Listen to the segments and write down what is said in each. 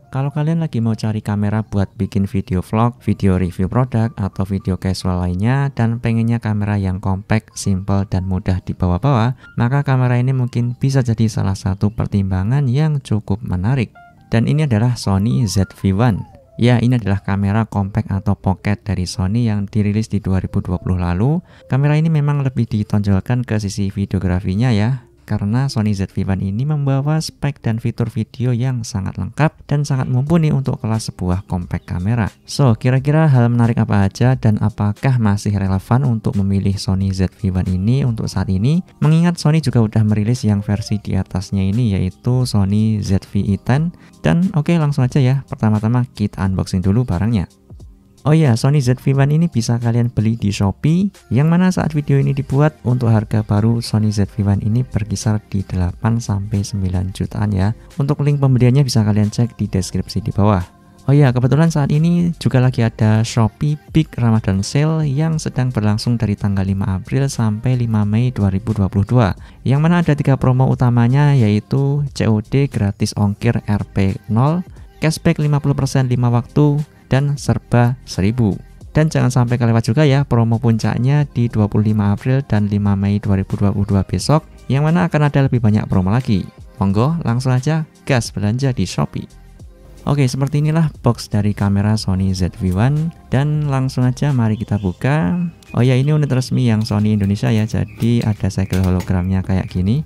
Kalau kalian lagi mau cari kamera buat bikin video vlog, video review produk, atau video casual lainnya, dan pengennya kamera yang compact, simple, dan mudah dibawa-bawa, maka kamera ini mungkin bisa jadi salah satu pertimbangan yang cukup menarik. Dan ini adalah Sony ZV-1. Ya, ini adalah kamera compact atau pocket dari Sony yang dirilis di 2020 lalu. Kamera ini memang lebih ditonjolkan ke sisi videografinya ya, karena Sony ZV-1 ini membawa spek dan fitur video yang sangat lengkap dan sangat mumpuni untuk kelas sebuah compact kamera. So, kira-kira hal menarik apa aja dan apakah masih relevan untuk memilih Sony ZV-1 ini untuk saat ini? Mengingat Sony juga udah merilis yang versi di atasnya ini, yaitu Sony ZV-E10. Dan oke, langsung aja ya, pertama-tama kita unboxing dulu barangnya. Oh ya, Sony ZV-1 ini bisa kalian beli di Shopee, yang mana saat video ini dibuat untuk harga baru Sony ZV-1 ini berkisar di 8-9 jutaan ya. Untuk link pembeliannya bisa kalian cek di deskripsi di bawah. Oh ya, kebetulan saat ini juga lagi ada Shopee Big Ramadan Sale yang sedang berlangsung dari tanggal 5 April sampai 5 Mei 2022. Yang mana ada 3 promo utamanya, yaitu COD gratis ongkir Rp0, cashback 50% 5 waktu, dan serba 1000. Dan jangan sampai kelewat juga ya promo puncaknya di 25 April dan 5 Mei 2022 besok, yang mana akan ada lebih banyak promo lagi. Monggo langsung aja gas belanja di Shopee. Oke, seperti inilah box dari kamera Sony ZV-1, dan langsung aja mari kita buka. Oh ya, ini unit resmi yang Sony Indonesia ya, jadi ada segel hologramnya kayak gini.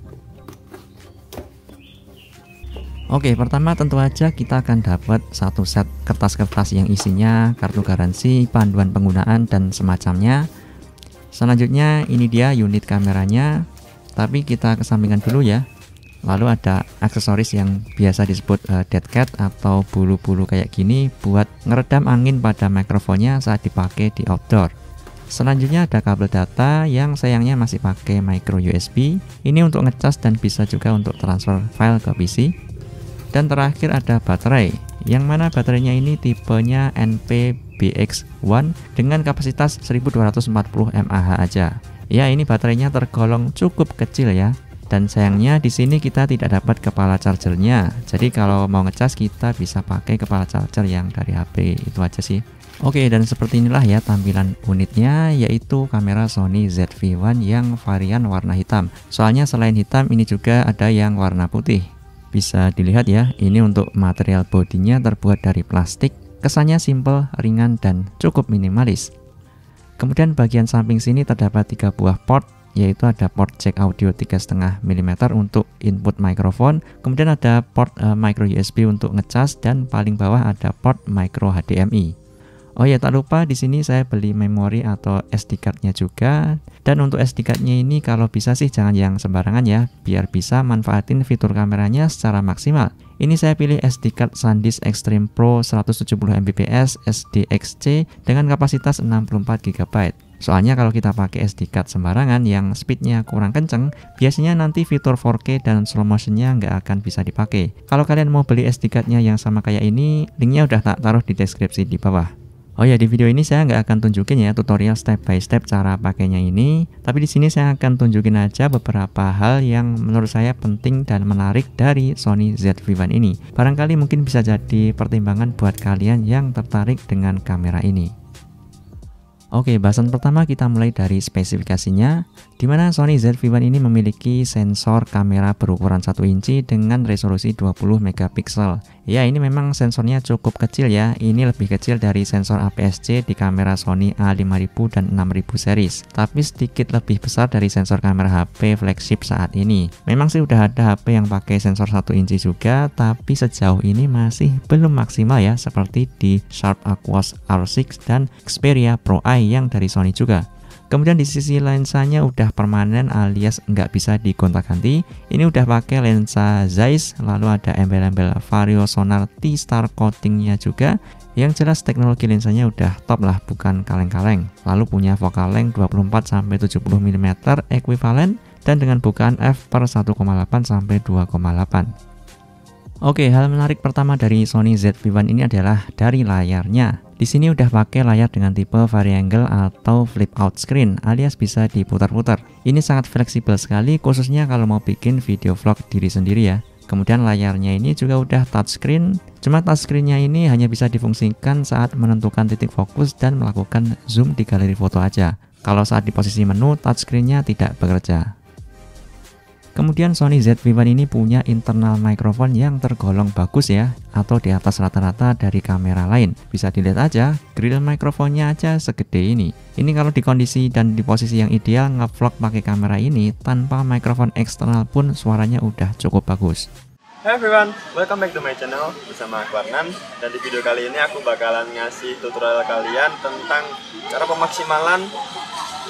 Oke, pertama tentu aja kita akan dapat satu set kertas-kertas yang isinya kartu garansi, panduan penggunaan, dan semacamnya. Selanjutnya ini dia unit kameranya, tapi kita kesampingkan dulu ya. Lalu ada aksesoris yang biasa disebut dead cat atau bulu-bulu kayak gini buat ngeredam angin pada mikrofonnya saat dipakai di outdoor. Selanjutnya ada kabel data yang sayangnya masih pakai micro USB. Ini untuk ngecas dan bisa juga untuk transfer file ke PC. Dan terakhir ada baterai, yang mana baterainya ini tipenya NP-BX1 dengan kapasitas 1240 mAh aja. Ya, ini baterainya tergolong cukup kecil ya. Dan sayangnya di sini kita tidak dapat kepala chargernya. Jadi kalau mau ngecas kita bisa pakai kepala charger yang dari HP, itu aja sih. Oke, dan seperti inilah ya tampilan unitnya, yaitu kamera Sony ZV-1 yang varian warna hitam. Soalnya selain hitam ini juga ada yang warna putih. Bisa dilihat ya, ini untuk material bodinya terbuat dari plastik, kesannya simple, ringan, dan cukup minimalis. Kemudian bagian samping sini terdapat 3 buah port, yaitu ada port jack audio 3,5 mm untuk input mikrofon, kemudian ada port micro USB untuk ngecas, dan paling bawah ada port micro HDMI. Oh ya, tak lupa di sini saya beli memori atau SD card-nya juga. Dan untuk SD card-nya ini kalau bisa sih jangan yang sembarangan ya, biar bisa manfaatin fitur kameranya secara maksimal. Ini saya pilih SD card SanDisk Extreme Pro 170 Mbps SDXC dengan kapasitas 64 GB. Soalnya kalau kita pakai SD card sembarangan yang speednya kurang kenceng, biasanya nanti fitur 4K dan slow motionnya nggak akan bisa dipakai. Kalau kalian mau beli SD card-nya yang sama kayak ini, linknya udah tak taruh di deskripsi di bawah. Oh ya, di video ini saya nggak akan tunjukin ya tutorial step by step cara pakainya ini, tapi di sini saya akan tunjukin aja beberapa hal yang menurut saya penting dan menarik dari Sony ZV-1 ini. Barangkali mungkin bisa jadi pertimbangan buat kalian yang tertarik dengan kamera ini. Oke, bahasan pertama kita mulai dari spesifikasinya, di mana Sony ZV-1 ini memiliki sensor kamera berukuran 1 inci dengan resolusi 20 megapiksel. Ya, ini memang sensornya cukup kecil ya. Ini lebih kecil dari sensor APS-C di kamera Sony A5000 dan 6000 series, tapi sedikit lebih besar dari sensor kamera HP flagship saat ini. Memang sih udah ada HP yang pakai sensor 1 inci juga, tapi sejauh ini masih belum maksimal ya, seperti di Sharp Aquos R6 dan Xperia Pro Eye yang dari Sony juga. Kemudian di sisi lensanya udah permanen alias nggak bisa digonta-ganti. Ini udah pakai lensa Zeiss, lalu ada embel-embel Vario Sonar T-Star coatingnya juga. Yang jelas teknologi lensanya udah top lah, bukan kaleng-kaleng. Lalu punya focal length 24-70 mm ekuivalen dan dengan bukaan f/1,8-2,8. Oke, hal menarik pertama dari Sony ZV-1 ini adalah dari layarnya. Di sini udah pakai layar dengan tipe variangle atau flip out screen, alias bisa diputar-putar. Ini sangat fleksibel sekali, khususnya kalau mau bikin video vlog diri sendiri ya. Kemudian layarnya ini juga udah touchscreen, cuma touchscreennya ini hanya bisa difungsikan saat menentukan titik fokus dan melakukan zoom di galeri foto aja. Kalau saat di posisi menu, touchscreennya tidak bekerja. Kemudian Sony ZV-1 ini punya internal microphone yang tergolong bagus ya, atau di atas rata-rata dari kamera lain. Bisa dilihat aja, grill mikrofonnya aja segede ini. Ini kalau di kondisi dan di posisi yang ideal ngevlog pakai kamera ini, tanpa mikrofon eksternal pun suaranya udah cukup bagus. Hai everyone, welcome back to my channel bersama aku Arnan. Dan di video kali ini aku bakalan ngasih tutorial kalian tentang cara pemaksimalan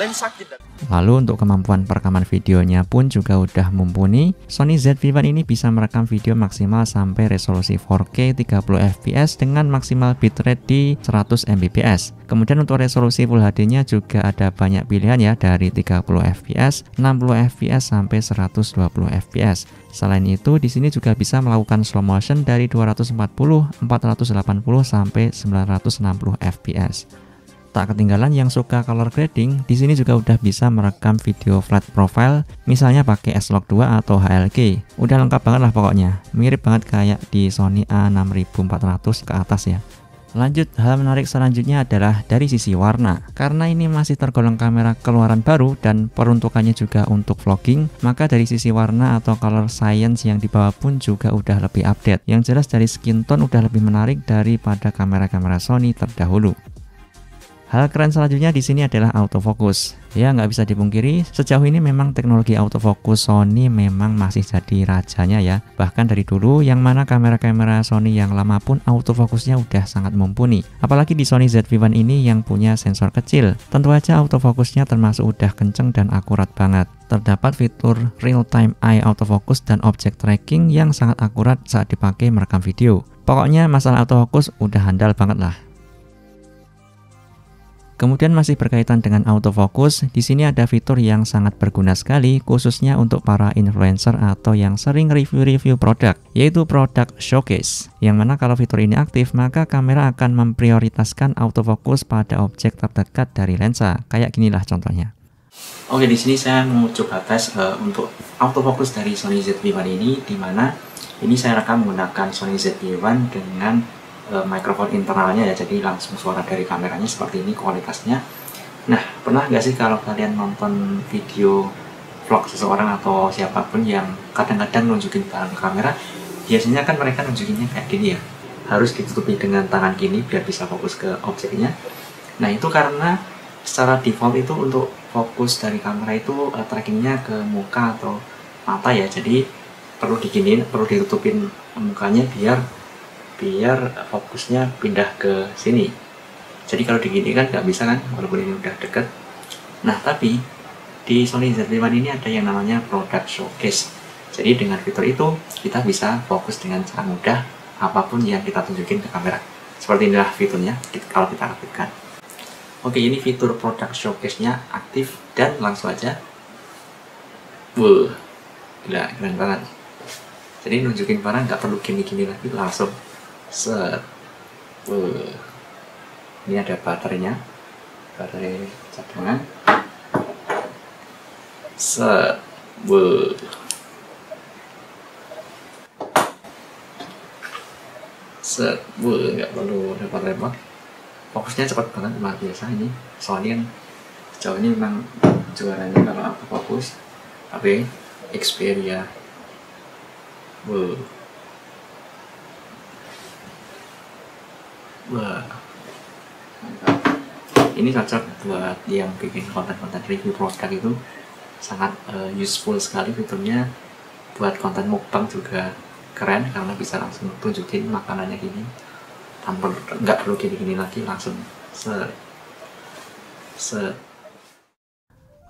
lensa kit. Lalu untuk kemampuan perekaman videonya pun juga udah mumpuni. Sony ZV-1 ini bisa merekam video maksimal sampai resolusi 4K 30fps dengan maksimal bitrate di 100 Mbps. Kemudian untuk resolusi Full HD-nya juga ada banyak pilihan ya, dari 30fps, 60fps sampai 120fps. Selain itu, di sini juga bisa melakukan slow motion dari 240, 480 sampai 960 fps. Tak ketinggalan yang suka color grading, di sini juga udah bisa merekam video flat profile, misalnya pakai S-Log 2 atau HLG. Udah lengkap banget lah pokoknya, mirip banget kayak di Sony A6400 ke atas ya. Lanjut, hal menarik selanjutnya adalah dari sisi warna. Karena ini masih tergolong kamera keluaran baru dan peruntukannya juga untuk vlogging, maka dari sisi warna atau color science yang dibawa pun juga udah lebih update. Yang jelas dari skin tone udah lebih menarik daripada kamera-kamera Sony terdahulu. Hal keren selanjutnya di sini adalah autofocus. Ya, nggak bisa dipungkiri, sejauh ini memang teknologi autofocus Sony memang masih jadi rajanya ya. Bahkan dari dulu, yang mana kamera-kamera Sony yang lama pun autofocusnya udah sangat mumpuni. Apalagi di Sony ZV-1 ini yang punya sensor kecil. Tentu aja autofocusnya termasuk udah kenceng dan akurat banget. Terdapat fitur real-time eye autofocus dan object tracking yang sangat akurat saat dipakai merekam video. Pokoknya masalah autofocus udah handal banget lah. Kemudian masih berkaitan dengan autofocus, di sini ada fitur yang sangat berguna sekali khususnya untuk para influencer atau yang sering review-review produk, yaitu product showcase. Yang mana kalau fitur ini aktif, maka kamera akan memprioritaskan autofocus pada objek terdekat dari lensa. Kayak ginilah contohnya. Oke, di sini saya mau coba tes untuk autofocus dari Sony ZV-1 ini, di mana ini saya rekam menggunakan Sony ZV-1 dengan mikrofon internalnya ya, jadi langsung suara dari kameranya seperti ini kualitasnya. Nah, pernah nggak sih kalau kalian nonton video vlog seseorang atau siapapun yang kadang-kadang nunjukin barang ke kamera, biasanya kan mereka nunjukinnya kayak gini ya, harus ditutupi dengan tangan kiri biar bisa fokus ke objeknya. Nah, itu karena secara default itu untuk fokus dari kamera itu trackingnya ke muka atau mata ya, jadi perlu diginiin, perlu ditutupin mukanya biar fokusnya pindah ke sini. Jadi kalau digini kan nggak bisa kan, walaupun ini udah deket. Nah, tapi di Sony ZV-1 ini ada yang namanya product showcase. Jadi dengan fitur itu kita bisa fokus dengan cara mudah apapun yang kita tunjukin ke kamera. Seperti inilah fiturnya kalau kita aktifkan. Oke, ini fitur product showcase-nya aktif dan langsung aja. Wuh, gila, keren banget. Jadi nunjukin barang nggak perlu gini-gini lagi, langsung set. Ini ada baterainya, baterai cadangan. Set. Set. Nggak perlu repot-repot. Fokusnya cepat banget, luar biasa ini. Soalnya kan sejauh ini memang juaranya kalau autofocus HP Xperia. Wah, mantap. Ini cocok buat yang bikin konten-konten review produk, itu sangat useful sekali fiturnya. Buat konten mukbang juga keren karena bisa langsung tunjukin makanannya gini, tanpa nggak perlu gini-gini lagi, langsung set.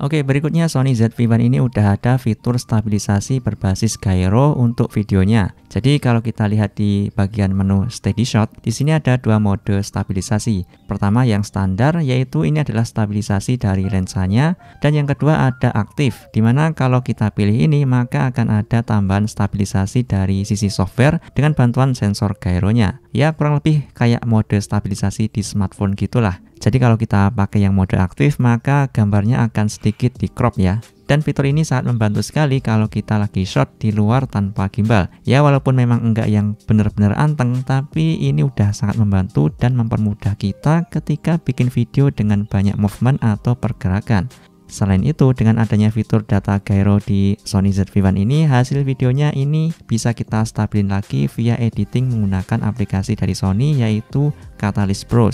Oke, berikutnya Sony ZV-1 ini udah ada fitur stabilisasi berbasis gyro untuk videonya. Jadi kalau kita lihat di bagian menu steady shot, di sini ada dua mode stabilisasi. Pertama yang standar, yaitu ini adalah stabilisasi dari lensanya, dan yang kedua ada aktif, dimana kalau kita pilih ini maka akan ada tambahan stabilisasi dari sisi software dengan bantuan sensor gyronya. Ya, kurang lebih kayak mode stabilisasi di smartphone gitulah. Jadi kalau kita pakai yang mode aktif, maka gambarnya akan sedikit di crop ya. Dan fitur ini sangat membantu sekali kalau kita lagi shot di luar tanpa gimbal. Ya walaupun memang enggak yang benar-benar anteng, tapi ini udah sangat membantu dan mempermudah kita ketika bikin video dengan banyak movement atau pergerakan. Selain itu, dengan adanya fitur data gyro di Sony ZV-1 ini, hasil videonya ini bisa kita stabilin lagi via editing menggunakan aplikasi dari Sony yaitu Catalyst Pro,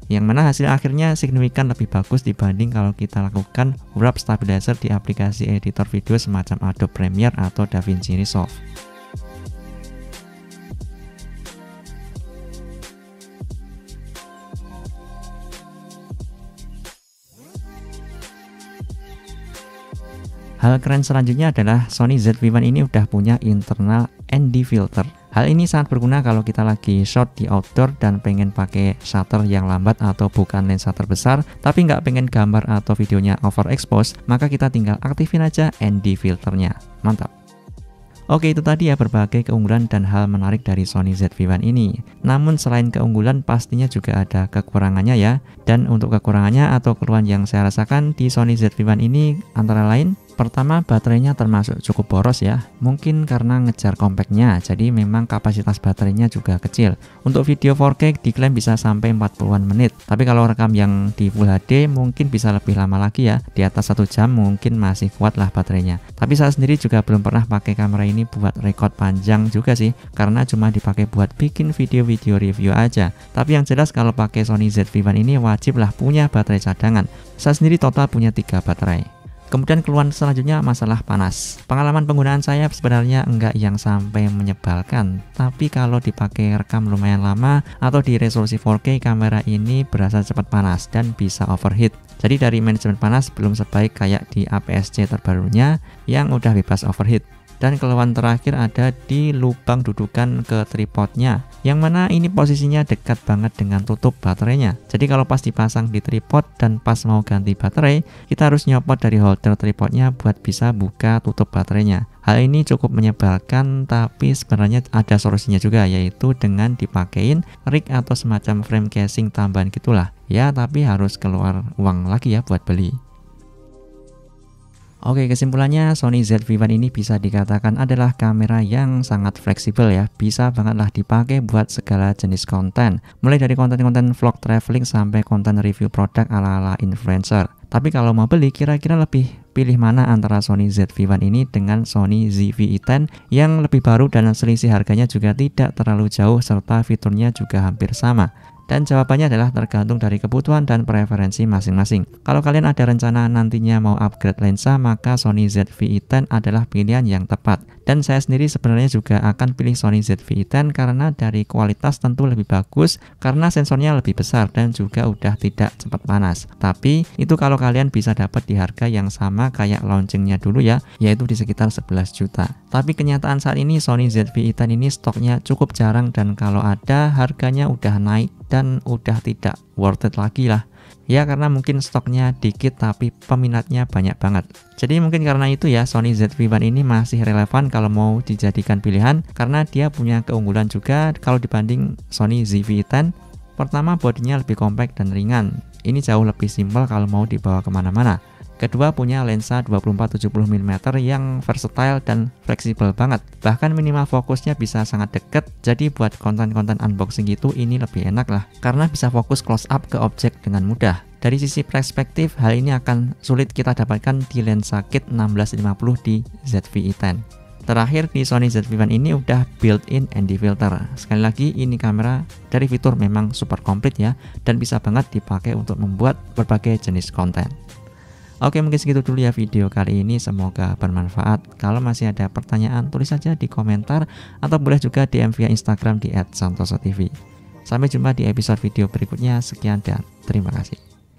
yang mana hasil akhirnya signifikan lebih bagus dibanding kalau kita lakukan wrap stabilizer di aplikasi editor video semacam Adobe Premiere atau DaVinci Resolve. Hal keren selanjutnya adalah Sony ZV-1 ini udah punya internal ND filter. Hal ini sangat berguna kalau kita lagi shot di outdoor dan pengen pakai shutter yang lambat atau bukan lensa terbesar, tapi nggak pengen gambar atau videonya overexpose, maka kita tinggal aktifin aja ND filternya. Mantap! Oke, itu tadi ya berbagai keunggulan dan hal menarik dari Sony ZV-1 ini. Namun selain keunggulan pastinya juga ada kekurangannya ya. Dan untuk kekurangannya atau keluhan yang saya rasakan di Sony ZV-1 ini antara lain, pertama, baterainya termasuk cukup boros ya. Mungkin karena ngejar compactnya, jadi memang kapasitas baterainya juga kecil. Untuk video 4K diklaim bisa sampai 40-an menit. Tapi kalau rekam yang di Full HD mungkin bisa lebih lama lagi ya. Di atas 1 jam mungkin masih kuat lah baterainya. Tapi saya sendiri juga belum pernah pakai kamera ini buat record panjang juga sih, karena cuma dipakai buat bikin video-video review aja. Tapi yang jelas kalau pakai Sony ZV-1 ini wajib lah punya baterai cadangan. Saya sendiri total punya 3 baterai. Kemudian keluhan selanjutnya masalah panas. Pengalaman penggunaan saya sebenarnya enggak yang sampai menyebalkan, tapi kalau dipakai rekam lumayan lama atau di resolusi 4K, kamera ini berasa cepat panas dan bisa overheat. Jadi dari manajemen panas belum sebaik kayak di APS-C terbarunya yang udah bebas overheat. Dan keluhan terakhir ada di lubang dudukan ke tripodnya, yang mana ini posisinya dekat banget dengan tutup baterainya. Jadi kalau pas dipasang di tripod dan pas mau ganti baterai, kita harus nyopot dari holder tripodnya buat bisa buka tutup baterainya. Hal ini cukup menyebalkan, tapi sebenarnya ada solusinya juga, yaitu dengan dipakein rig atau semacam frame casing tambahan gitulah. Ya, tapi harus keluar uang lagi ya buat beli. Oke, kesimpulannya Sony ZV-1 ini bisa dikatakan adalah kamera yang sangat fleksibel ya. Bisa bangetlah dipakai buat segala jenis konten. Mulai dari konten-konten vlog traveling sampai konten review produk ala-ala influencer. Tapi kalau mau beli, kira-kira lebih pilih mana antara Sony ZV-1 ini dengan Sony ZV-E10 yang lebih baru dan selisih harganya juga tidak terlalu jauh serta fiturnya juga hampir sama? Dan jawabannya adalah tergantung dari kebutuhan dan preferensi masing-masing. Kalau kalian ada rencana nantinya mau upgrade lensa, maka Sony ZV-E10 adalah pilihan yang tepat. Dan saya sendiri sebenarnya juga akan pilih Sony ZV-E10 karena dari kualitas tentu lebih bagus, karena sensornya lebih besar dan juga udah tidak cepat panas. Tapi itu kalau kalian bisa dapat di harga yang sama kayak launchingnya dulu ya, yaitu di sekitar 11 juta. Tapi kenyataan saat ini Sony ZV-E10 ini stoknya cukup jarang, dan kalau ada harganya udah naik dan udah tidak worth it lagi lah ya, karena mungkin stoknya dikit tapi peminatnya banyak banget. Jadi mungkin karena itu ya Sony ZV-1 ini masih relevan kalau mau dijadikan pilihan, karena dia punya keunggulan juga kalau dibanding Sony ZV-E10. Pertama, bodinya lebih compact dan ringan. Ini jauh lebih simpel kalau mau dibawa kemana-mana. Kedua, punya lensa 24-70 mm yang versatile dan fleksibel banget. Bahkan minimal fokusnya bisa sangat deket, jadi buat konten-konten unboxing gitu ini lebih enak lah, karena bisa fokus close up ke objek dengan mudah. Dari sisi perspektif, hal ini akan sulit kita dapatkan di lensa kit 1650 di ZV-E10. Terakhir, di Sony ZV-1 ini udah built-in ND filter. Sekali lagi, ini kamera dari fitur memang super komplit ya, dan bisa banget dipakai untuk membuat berbagai jenis konten. Oke, mungkin segitu dulu ya video kali ini, semoga bermanfaat. Kalau masih ada pertanyaan, tulis saja di komentar atau boleh juga DM via Instagram di @santosotv. Sampai jumpa di episode video berikutnya. Sekian dan terima kasih.